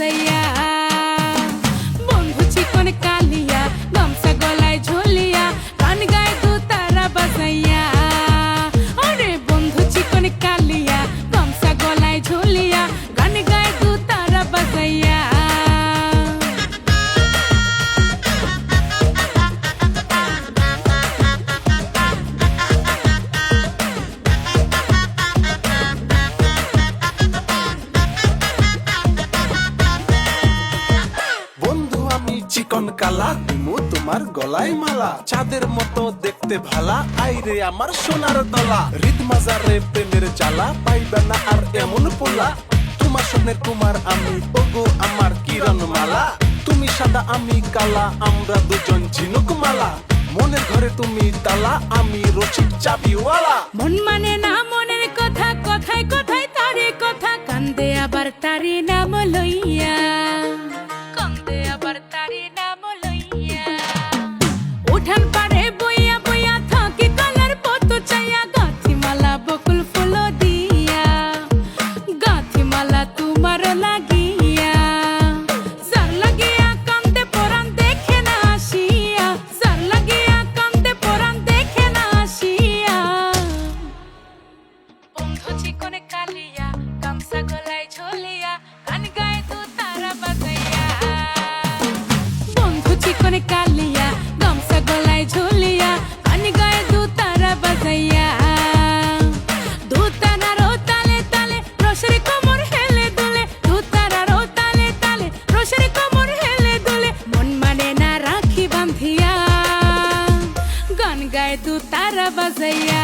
বাজাইয়া বন্ধু চিকন কালিয়া গামছা গলায় ঝুলিয়া গান গায় দু তারা বাজাইয়া আরে বন্ধু চিকন কালিয়া গামছা গলায় ঝুলিয়া গান গায় দু তারা বাজাইয়া চিকন কালা দিমু তোমার গলায় মালা চাঁদের মতো দেখতে ভালা আইরে আমার সোনার দলা হৃদ মাজারে প্রেমের জ্বালা পাইবে না আর এমন পোলা তোমার স্বপ্নের কুমার আমি ওগো আমার কিরণ মালা তুমি সাদা আমি কালা আমরা দুজন ঝিনুক মালা মনের ঘরে তুমি তালা আমি রচিক চাবিওয়ালা মন মানে না মনের কথা কথায় কথায় তারে কথা কান্দে আবার তারে নাম লইয়া কান্দে আবার তারে নাম লইয়া উঠান পারে বইয়া বইয়া থাকি কালার পত চাইয়া গাথি মালা বকুল ফুল দিয়া গাথি মালা তোমার লাগিয়া জার লাগিয়া কান্দে পরান দেখে না আসিয়া জার লাগিয়া কান্দে পরান দেখে না আসিয়া বন্ধু চিকন কালিয়া গামছা গলায় ঝুলিয়া গান গায় দু তারা বাজাইয়া বন্ধু চিকন কালিয়া গামছা গলায় ঝুলিয়া গান গায় দু তারা বাজাইয়া দু তারারও তালে তালে রসের কোমর হেলে দুলে দু তারারও তালে তালে রসের কোমর হেলে দুলে মন মানে না রাখি বাঁধিয়া গান গায় দু তারা বাজাইয়া